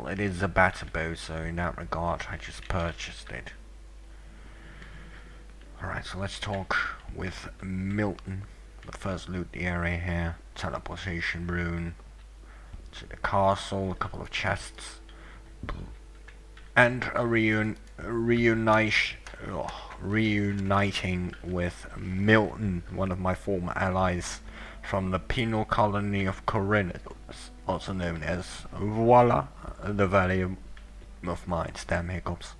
well, it is a better bow, so in that regard, I just purchased it. Alright, so let's talk with Milten. But first loot the area here. Teleportation rune to the castle, a couple of chests, and a reuniting with Milten, one of my former allies from the penal colony of Khorinis, also known as Voila, the Valley of Mines. Damn hiccups.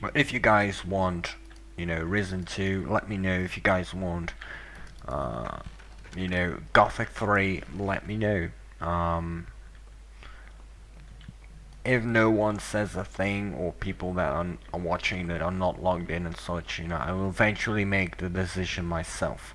But if you guys want, you know, Risen 2, let me know. If you guys want, you know, Gothic 3, let me know. If no one says a thing, or people that are watching that are not logged in and such, you know, I will eventually make the decision myself.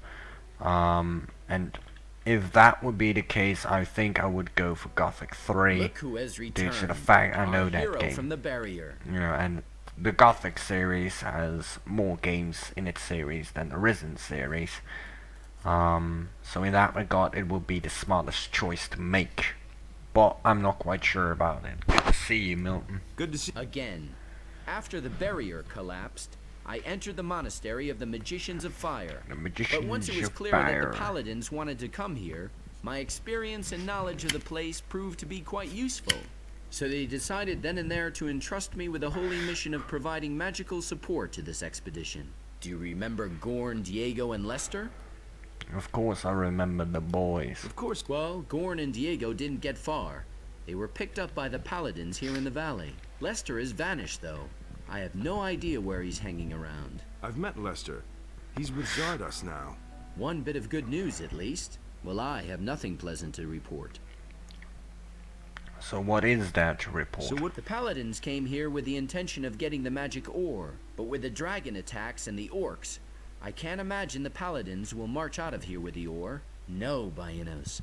And if that would be the case, I think I would go for Gothic 3. Look who has returned. Due to the fact I know that hero game. From the barrier. You know, and the Gothic series has more games in its series than the Risen series. So in that regard, it will be the smartest choice to make. But I'm not quite sure about it. Good to see you, Milten. Good to see you. Again, after the barrier collapsed, I entered the monastery of the Magicians of Fire. But once it was clear that the Paladins wanted to come here, my experience and knowledge of the place proved to be quite useful. So they decided then and there to entrust me with the holy mission of providing magical support to this expedition. Do you remember Gorn, Diego, and Lester? Of course I remember the boys. Of course. Well, Gorn and Diego didn't get far. They were picked up by the Paladins here in the valley. Lester has vanished, though. I have no idea where he's hanging around. I've met Lester. He's with Zardos now. One bit of good news, at least. Well, I have nothing pleasant to report. So what is that to report? So what? The Paladins came here with the intention of getting the magic ore, but with the dragon attacks and the orcs, I can't imagine the Paladins will march out of here with the ore. No, Baianos.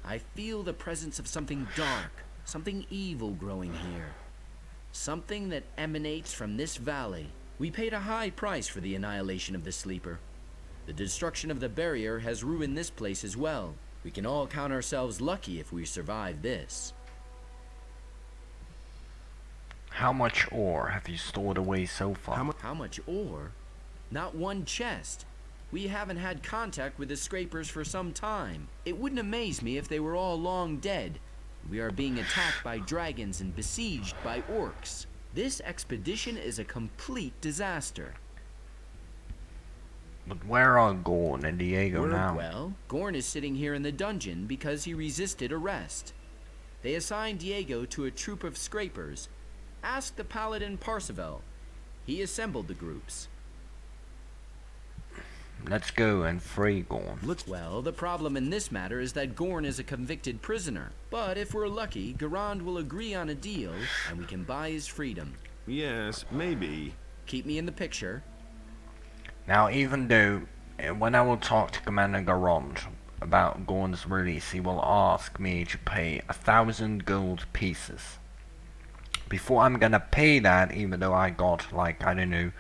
I feel the presence of something dark, something evil growing here. Something that emanates from this valley. We paid a high price for the annihilation of the Sleeper. The destruction of the barrier has ruined this place as well. We can all count ourselves lucky if we survive this. How much ore have you stored away so far? How much ore? Not one chest. We haven't had contact with the scrapers for some time. It wouldn't amaze me if they were all long dead. We are being attacked by dragons and besieged by orcs. This expedition is a complete disaster. But where are Gorn and Diego now? Well, Gorn is sitting here in the dungeon because he resisted arrest. They assigned Diego to a troop of scrapers. Ask the paladin Parcival. He assembled the groups. Let's go and free Gorn. Well, the problem in this matter is that Gorn is a convicted prisoner. But if we're lucky, Garond will agree on a deal, and we can buy his freedom. Yes, maybe. Keep me in the picture. Now, even though, when I will talk to Commander Garond about Gorn's release, he will ask me to pay 1,000 gold pieces. Before I'm gonna pay that, even though I got, like, I don't know,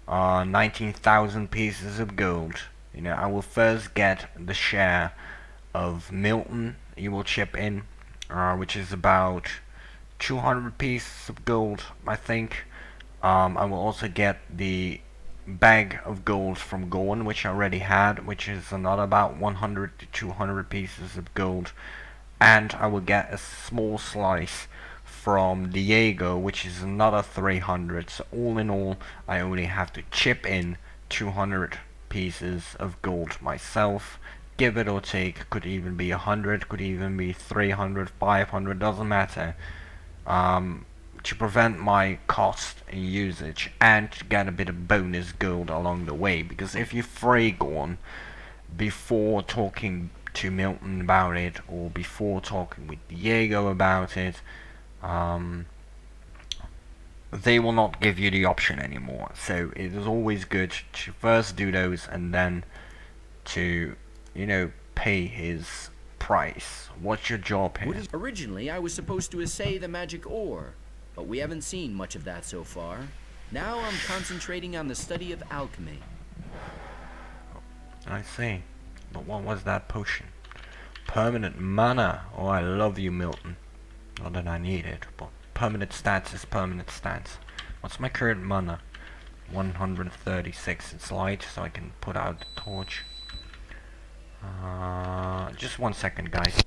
19,000 pieces of gold, you know, I will first get the share of Milten. He will chip in, which is about 200 pieces of gold, I think. I will also get the bag of gold from Gorn, which I already had, which is another about 100 to 200 pieces of gold, and I will get a small slice from Diego, which is another 300. So all in all, I only have to chip in 200 pieces of gold myself. Give it or take. Could even be 100, could even be 300, 500, doesn't matter. To prevent my cost in usage and to get a bit of bonus gold along the way. Because if you free Gorn before talking to Milten about it, or before talking with Diego about it, they will not give you the option anymore. So it is always good to first do those and then to, you know, pay his price. What's your job here? Originally, I was supposed to assay the magic ore, but we haven't seen much of that so far. Now I'm concentrating on the study of alchemy. I see. But what was that potion? Permanent mana. Oh, I love you, Milten. Not that I need it, but permanent stats is permanent stats. What's my current mana? 136. It's light, so I can put out the torch. Just 1 second, guys.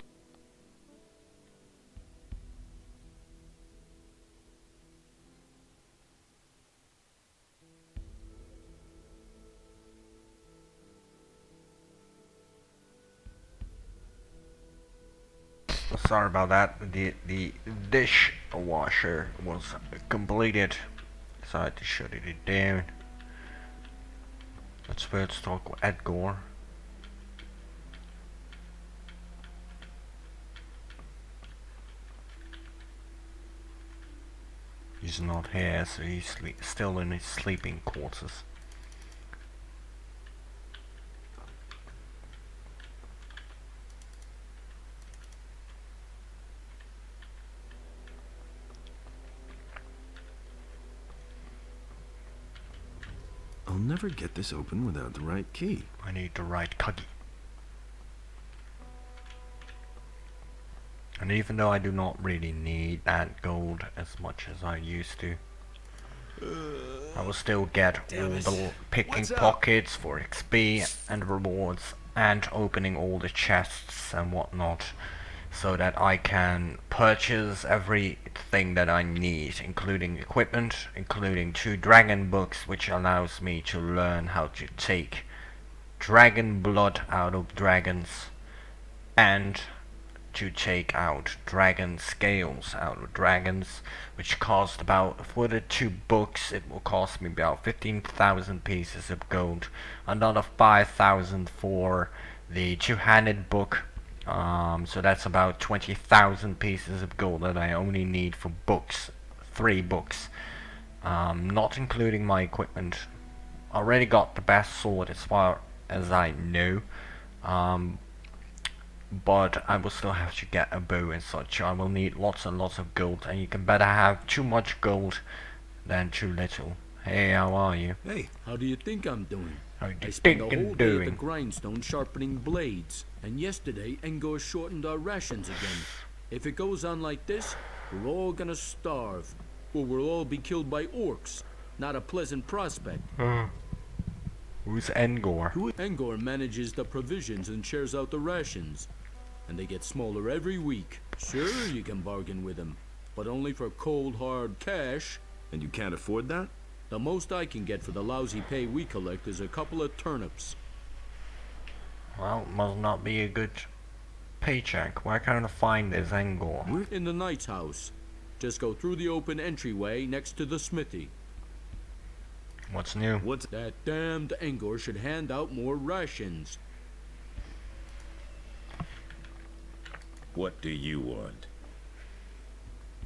Sorry about that. The dishwasher was completed, so I had to shut it down. Let's first talk with Edgar. He's not here, so he's still in his sleeping quarters. I'll never get this open without the right key. I need the right cookie. And even though I do not really need that gold as much as I used to, I will still get all the picking pockets for XP and rewards and opening all the chests and whatnot, so that I can purchase everything that I need, including equipment, including 2 dragon books, which allows me to learn how to take dragon blood out of dragons and to take out dragon scales out of dragons, which cost about, for the 2 books it will cost me about 15,000 pieces of gold, another 5,000 for the 2-handed book, so that's about 20,000 pieces of gold that I only need for books, 3 books, not including my equipment. Already got the best sword as far as I know, but I will still have to get a bow and such. I will need lots and lots of gold, and you can better have too much gold than too little. Hey, how are you? Hey, How do you think I'm doing? How you I spent the thinking whole day at the doing? grindstone sharpening blades, and yesterday Engor shortened our rations again. If it goes on like this, we're all gonna starve, or we'll all be killed by orcs. Not a pleasant prospect. Who's Engor? Engor manages the provisions and shares out the rations, and they get smaller every week. Sure, you can bargain with him, but only for cold hard cash. and you can't afford that? The most I can get for the lousy pay we collect is a couple of turnips. Well, must not be a good paycheck. Where can I find this Engor? In the knight's house. Just go through the open entryway next to the smithy. What's new? What's... That damned Engor should hand out more rations. What do you want?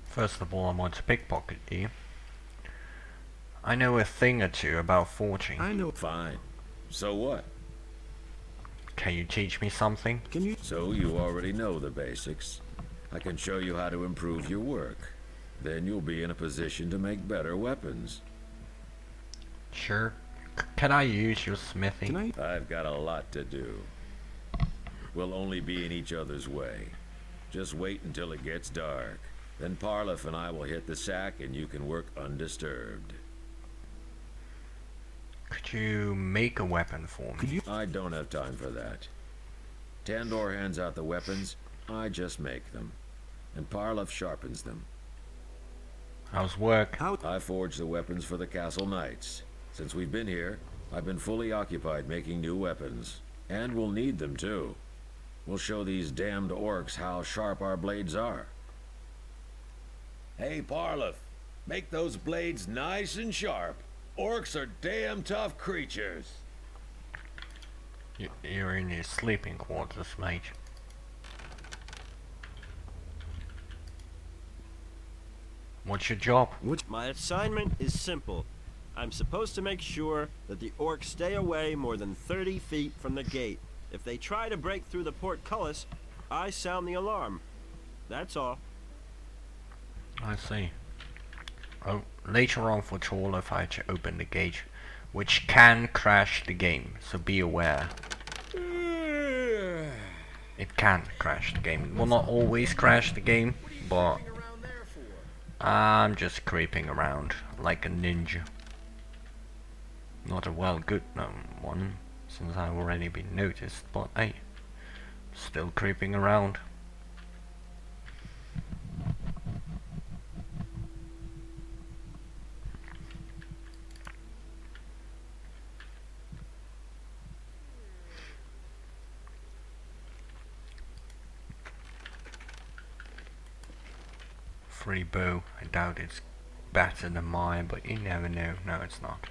First of all, I want to pickpocket you. I know a thing or two about forging. I know. Fine. So what? Can you teach me something? Can you... So you already know the basics. I can show you how to improve your work. Then you'll be in a position to make better weapons. Sure. Can I use your smithy? Can I... I've got a lot to do. We'll only be in each other's way. Just wait until it gets dark. Then Parlaf and I will hit the sack and you can work undisturbed. Could you make a weapon for me? Could you... I don't have time for that. Tandor hands out the weapons, I just make them. And Parlaf sharpens them. How's work? How... I forge the weapons for the castle knights. Since we've been here, I've been fully occupied making new weapons. And we'll need them too. We'll show these damned orcs how sharp our blades are. Hey, Parlaf, make those blades nice and sharp. Orcs are damn tough creatures. You're in your sleeping quarters, mate. What's your job? My assignment is simple. I'm supposed to make sure that the orcs stay away more than 30 feet from the gate. If they try to break through the portcullis, I sound the alarm. That's all. I see. Oh, later on for Torlif I had to open the gate, which can crash the game, so be aware. it can crash the game. It will not always crash the game, but Around there for? I'm just creeping around like a ninja. Not a good known one, since I've already been noticed, but hey, still creeping around. Free bow. I doubt it's better than mine, but you never know. No, it's not.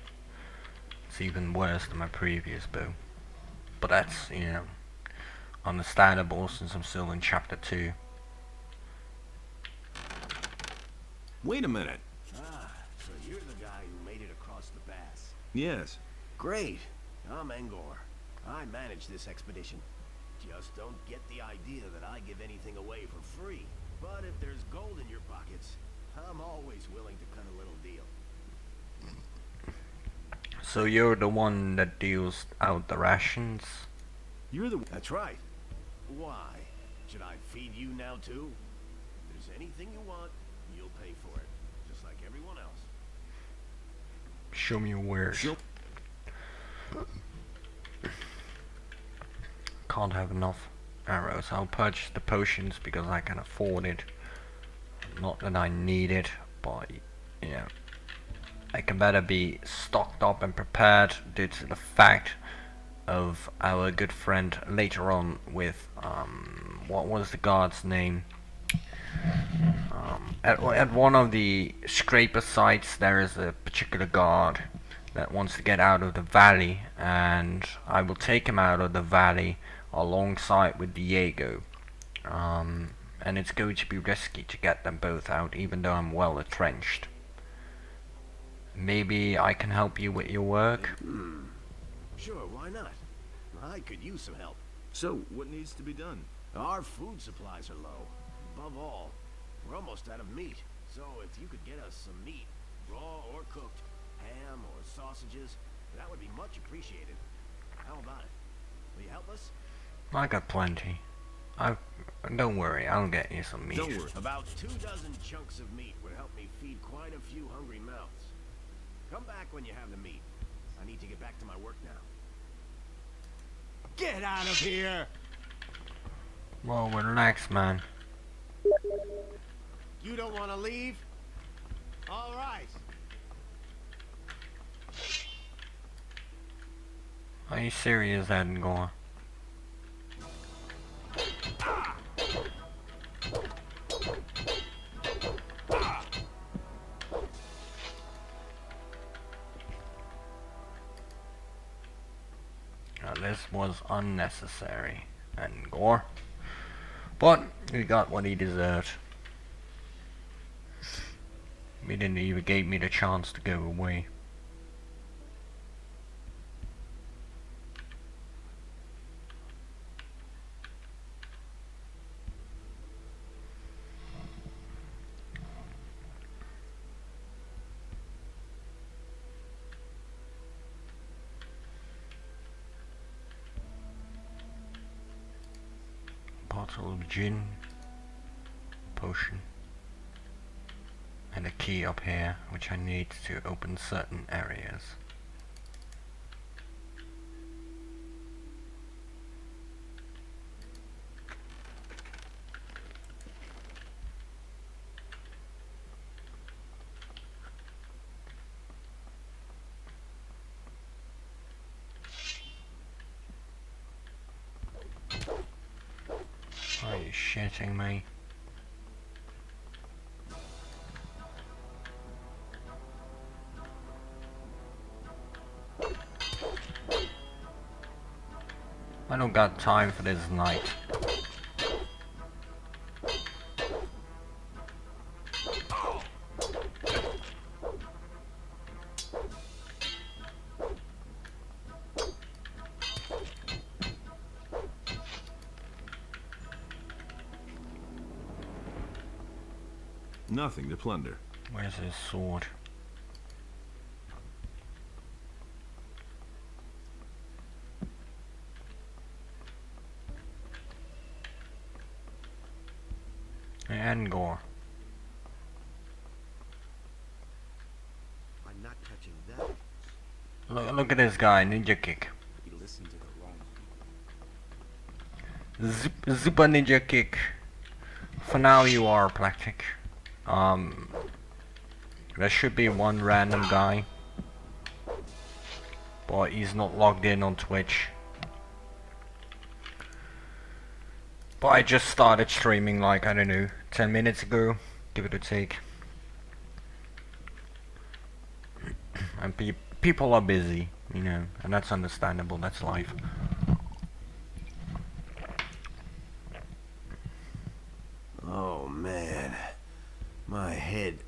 It's even worse than my previous bow. But that's, you know, understandable since I'm still in chapter 2. Wait a minute. Ah, so you're the guy who made it across the pass. Yes. Great. I'm Engor. I manage this expedition. Just don't get the idea that I give anything away for free. But if there's gold in your pockets, I'm always willing to cut a little deal. So you're the one that deals out the rations? You're the... That's right. Why? Should I feed you now too? If there's anything you want, you'll pay for it. Just like everyone else. Show me your wares. Sure. Can't have enough arrows. I'll purchase the potions because I can afford it. Not that I need it, but you know, I can better be stocked up and prepared due to the fact of our good friend later on with what was the guard's name? At one of the scraper sites there is a particular guard that wants to get out of the valley, and I will take him out of the valley alongside with Diego. And it's going to be risky to get them both out, even though I'm well entrenched. Maybe I can help you with your work? Sure, why not? I could use some help. So, what needs to be done? Our food supplies are low. Above all, we're almost out of meat. So if you could get us some meat, raw or cooked, ham or sausages, that would be much appreciated. How about it? Will you help us? I got plenty. Don't worry, I'll get you some meat. Don't worry. About 24 chunks of meat would help me feed quite a few hungry mouths. Come back when you have the meat. I need to get back to my work now. Get out of here! Well, relax, man. You don't want to leave? All right. Are you serious, Engor? Now this was unnecessary, Engor. But he got what he deserved. He didn't even give me the chance to go away. Bottle of gin, potion, and a key up here which I need to open certain areas. Are you shitting me? I don't got time for this night. Nothing to plunder. Where's his sword? Engor. I'm not touching that. Look at this guy, ninja kick. You listen to the wrong. Super ninja kick. For now you are Plectic. There should be one random guy, but he's not logged in on Twitch. But I just started streaming like, I don't know, 10 minutes ago, give it a take. And people are busy, you know, and that's understandable, that's life. Oh man, my head.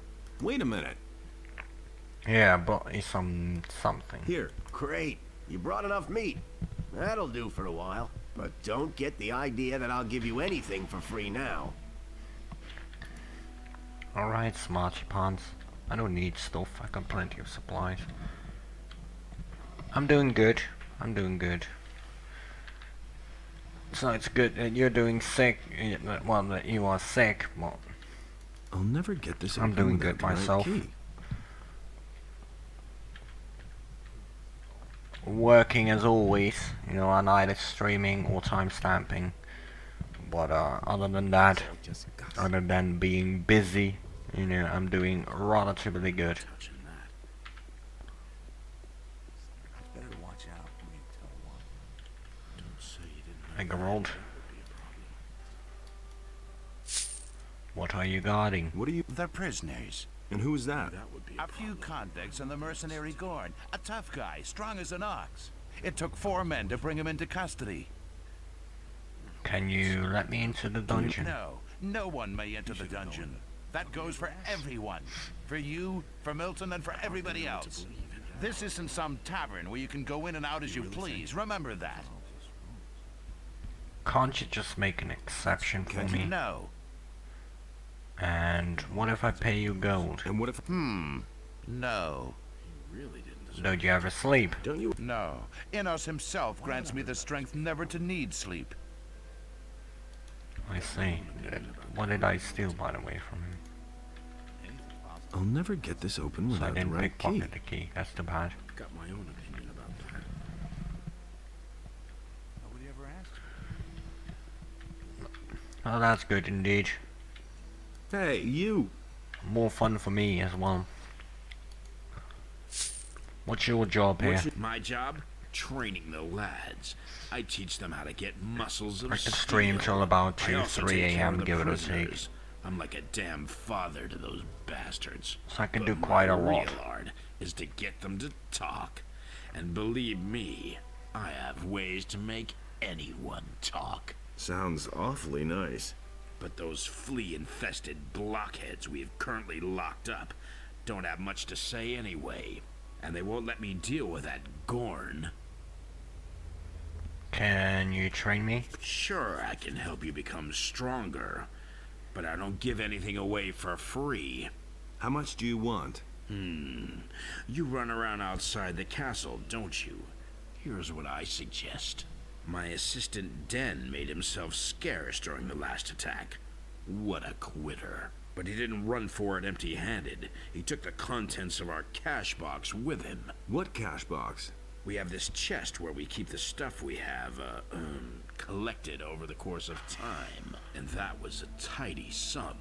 Wait a minute. Yeah, but it's something. Here. Great, you brought enough meat. That'll do for a while. But don't get the idea that I'll give you anything for free now. Alright, smarty pants. I don't need stuff, I got plenty of supplies. I'm doing good. I'm doing good. So it's good that you're doing sick. Well, that you are sick. Well, I'll never get this I'm open doing without good the right myself. key. Working as always. You know, I'm either streaming or time stamping. But other than that, other than being busy, you know, I'm doing relatively good. Hey, Gerold. What are you guarding? What are you... They're prisoners. And who is that? A few convicts and the mercenary Garond. A tough guy, strong as an ox. It took 4 men to bring him into custody. Can you let me into the dungeon? No, no one may enter the dungeon. That goes for everyone. For you, for Milten, and for everybody else. This isn't some tavern where you can go in and out as you please. Remember that. Can't you just make an exception for me? No. And what if I pay you gold? And what if... No. Don't you ever sleep? Don't you... No. Enos himself grants me the strength never to need sleep. I see. What did I steal, by the way, from him? I'll never get this open So I without the didn't right key. pickpocket the key. That's too bad. Got my own opinion about that. Nobody ever asked. Well, that's good indeed. Hey, you! More fun for me as well. What's your job here? My job? Training the lads. I teach them how to get muscles of I could steel. stream till about I 2, also 3 take care of a.m. the give it a take. prisoners. I'm like a damn father to those bastards. So I can But do quite a my lot. real art is to get them to talk. And believe me, I have ways to make anyone talk. Sounds awfully nice. But those flea-infested blockheads we have currently locked up don't have much to say anyway. And they won't let me deal with that Gorn. Can you train me? Sure, I can help you become stronger, but I don't give anything away for free. How much do you want? You run around outside the castle, don't you? Here's what I suggest. My assistant Den made himself scarce during the last attack. What a quitter. But he didn't run for it empty-handed. He took the contents of our cash box with him. What cash box? We have this chest where we keep the stuff we have, collected over the course of time. And that was a tidy sum.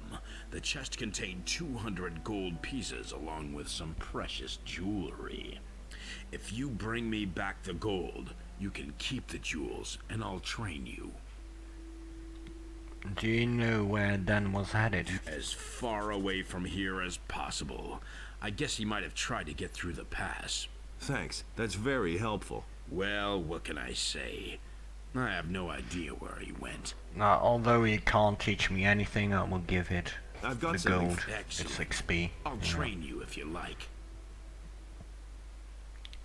The chest contained 200 gold pieces along with some precious jewelry. If you bring me back the gold, you can keep the jewels, and I'll train you. Do you know where Dan was headed? As far away from here as possible. I guess he might have tried to get through the pass. Thanks. That's very helpful. Well, what can I say? I have no idea where he went. Now, although he can't teach me anything, I will give it I've got the something. gold. Excellent. It's XP. I'll you know. train you if you like.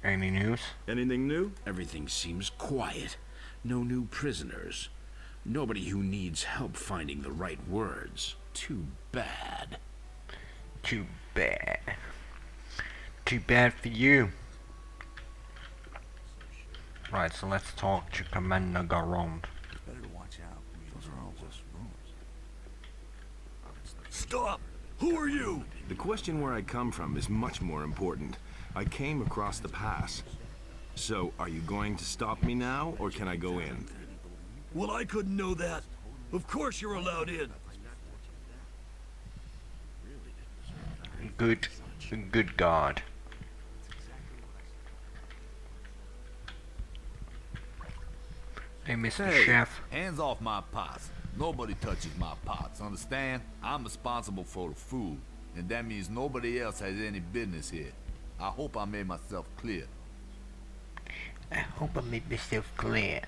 Any news? Anything new? Everything seems quiet. No new prisoners. Nobody who needs help finding the right words. Too bad. Too bad. Too bad for you. Right, so let's talk to Commander Garond. Better to watch out. Those are all just rumors. Stop! Who are you? The question where I come from is much more important. I came across the pass. So, are you going to stop me now, or can I go in? Well, I couldn't know that. Of course you're allowed in. Good God. Hey, Mr. Chef. Hands off my pots. Nobody touches my pots, understand? I'm responsible for the food, and that means nobody else has any business here. I hope I made myself clear. I hope I made myself clear.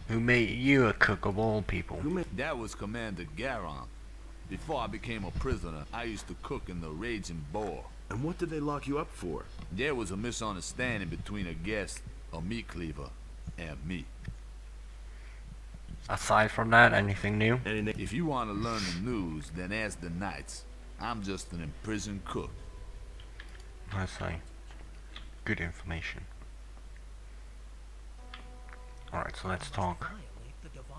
Who made you a cook of all people? That was Commander Garond. Before I became a prisoner, I used to cook in the Raging Boar. And what did they lock you up for? There was a misunderstanding between a guest, a meat cleaver, and me. Aside from that, anything new? If you want to learn the news, then ask the Knights. I'm just an imprisoned cook. I see. Good information. Alright, so let's talk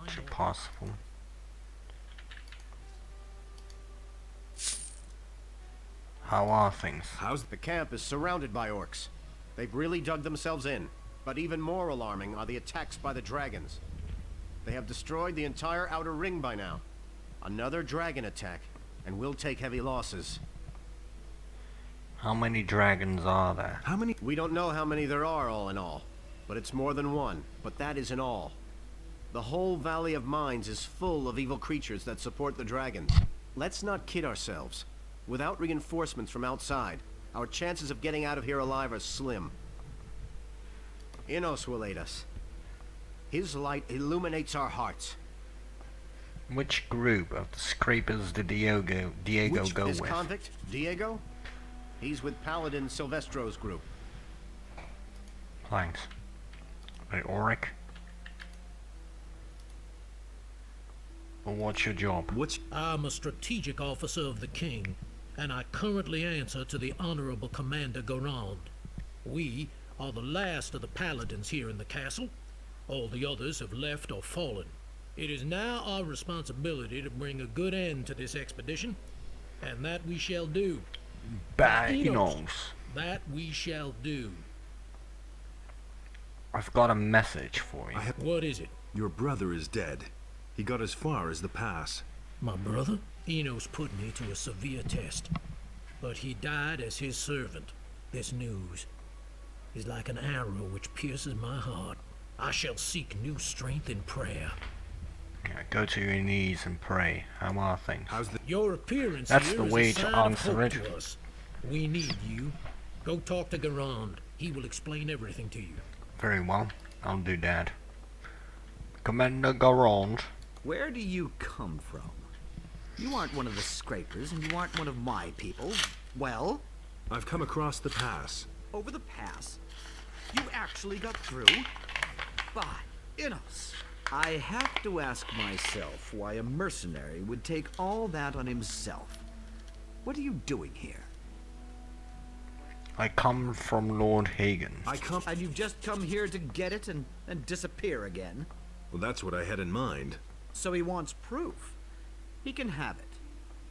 to Parcival. How are things? The camp is surrounded by orcs. They've really dug themselves in. But even more alarming are the attacks by the dragons. They have destroyed the entire outer ring by now. Another dragon attack, and we'll take heavy losses. How many dragons are there? How many? We don't know how many there are all in all, but it's more than one. But that isn't all. The whole Valley of Mines is full of evil creatures that support the dragons. Let's not kid ourselves. Without reinforcements from outside, our chances of getting out of here alive are slim. Inos will aid us. His light illuminates our hearts. Which group of the scrapers did Diego go This with? convict, Diego? He's with Paladin Silvestro's group. Thanks. Hey, Oric? Well, what's your job? I'm a strategic officer of the king, and I currently answer to the Honorable Commander Garond. We are the last of the paladins here in the castle. All the others have left or fallen. It is now our responsibility to bring a good end to this expedition, and that we shall do. Enos. That we shall do. I've got a message for you. What is it? Your brother is dead. He got as far as the pass. My brother? Enos put me to a severe test, but he died as his servant. This news is like an arrow which pierces my heart. I shall seek new strength in prayer. Yeah, go to your knees and pray. How are things? Your appearance That's here the is way a to sign of answer hope it. to us. We need you. Go talk to Garond. He will explain everything to you. Very well. I'll do that. Commander Garond. Where do you come from? You aren't one of the scrapers, and you aren't one of my people. Well? I've come across the pass. Over the pass? You actually got through? By Inos. I have to ask myself why a mercenary would take all that on himself. What are you doing here? I come from Lord Hagen. And you've just come here to get it and disappear again? Well, that's what I had in mind. So he wants proof. He can have it.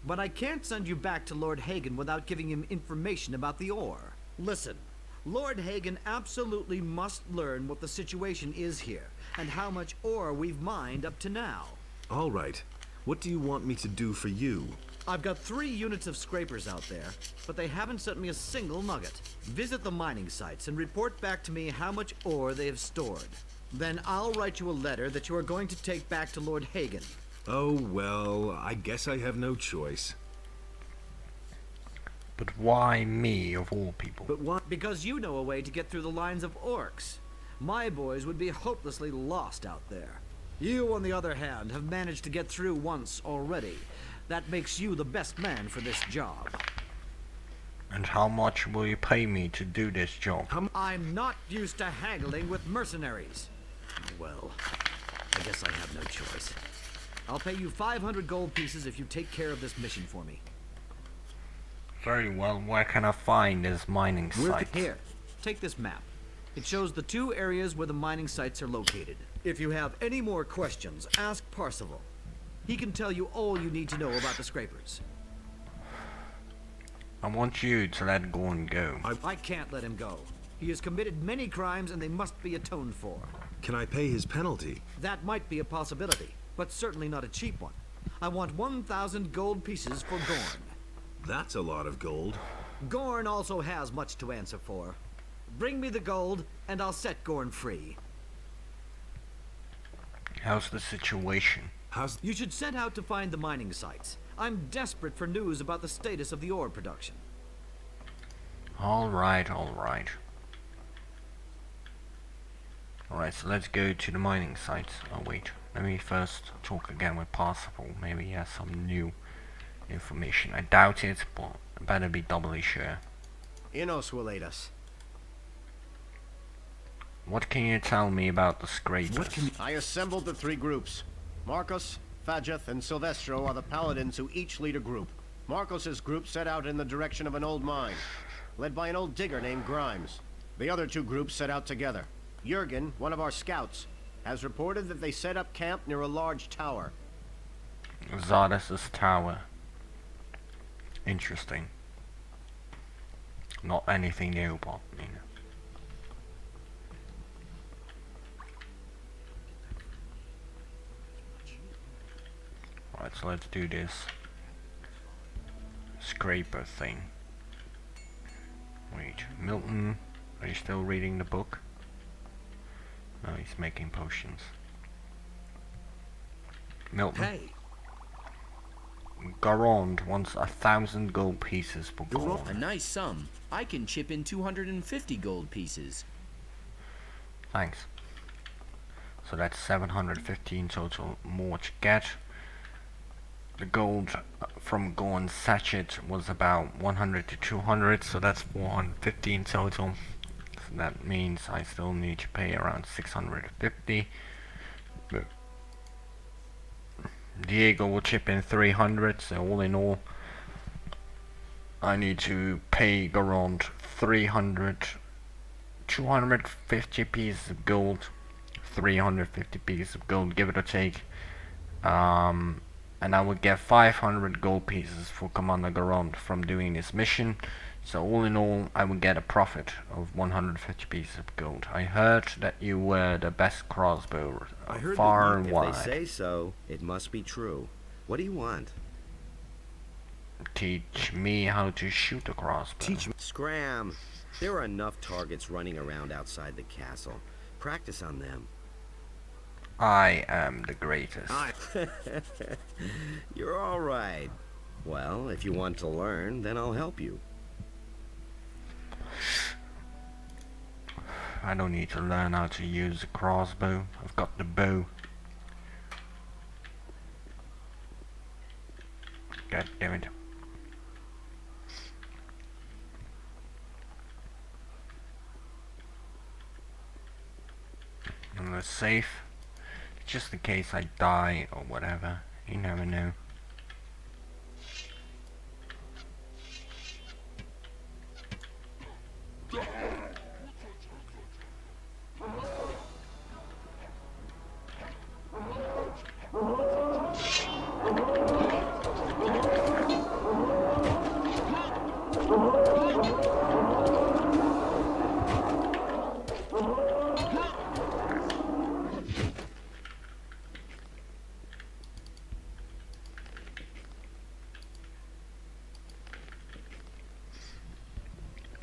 But I can't send you back to Lord Hagen without giving him information about the ore. Listen, Lord Hagen absolutely must learn what the situation is here, and how much ore we've mined up to now. All right. What do you want me to do for you? I've got 3 units of scrapers out there, but they haven't sent me a single nugget. Visit the mining sites and report back to me how much ore they have stored. Then I'll write you a letter that you are going to take back to Lord Hagen. Oh, well, I guess I have no choice. But why me, of all people? But why? Because you know a way to get through the lines of orcs. My boys would be hopelessly lost out there. You, on the other hand, have managed to get through once already. That makes you the best man for this job. And how much will you pay me to do this job? I'm not used to haggling with mercenaries. Well, I guess I have no choice. I'll pay you 500 gold pieces if you take care of this mission for me. Very well. Where can I find this mining site? Here, take this map. It shows the 2 areas where the mining sites are located. If you have any more questions, ask Parcival. He can tell you all you need to know about the scrapers. I want you to let Garond go. I can't let him go. He has committed many crimes and they must be atoned for. Can I pay his penalty? That might be a possibility, but certainly not a cheap one. I want 1,000 gold pieces for Gorn. That's a lot of gold. Gorn also has much to answer for. Bring me the gold, and I'll set Gorn free. How's the situation? You should set out to find the mining sites. I'm desperate for news about the status of the ore production. Alright, alright. Alright, so let's go to the mining sites. Oh wait, let me first talk again with Parcival. Maybe he has some new information. I doubt it, but I better be doubly sure. Inos will aid us. What can you tell me about the scrapers? I assembled the 3 groups. Marcos, Fajeth, and Silvestro are the paladins who each lead a group. Marcos's group set out in the direction of an old mine, led by an old digger named Grimes. The other 2 groups set out together. Jurgen, one of our scouts, has reported that they set up camp near a large tower. Zardes' tower. Interesting. Not anything new, but you know. Right, so let's do this scraper thing. Wait, Milten, are you still reading the book? No, he's making potions. Milten. Hey. Garond wants 1,000 gold pieces for gold. A nice sum. I can chip in 250 gold pieces. Thanks. So that's 715 total more to get. The gold from Garond's sachet was about 100 to 200, so that's 415 total. So that means I still need to pay around 650. But Diego will chip in 300, so all in all I need to pay Garond 250 pieces of gold, 350 pieces of gold, give it or take, and I would get 500 gold pieces for Commander Garond from doing this mission. So all in all, I would get a profit of 150 pieces of gold. I heard that you were the best crossbow far and wide. If they say so, it must be true. What do you want? Teach me how to shoot a crossbow. Teach me. Scram! There are enough targets running around outside the castle. Practice on them. I am the greatest. You're all right. Well, if you want to learn, then I'll help you. I don't need to learn how to use a crossbow. I've got the bow. God damn it. And the safe, just in case I die or whatever. You never know.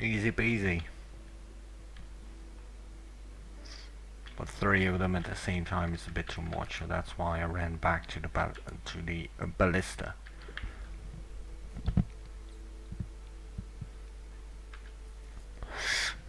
Easy peasy. But 3 of them at the same time is a bit too much, so that's why I ran back to the ballista.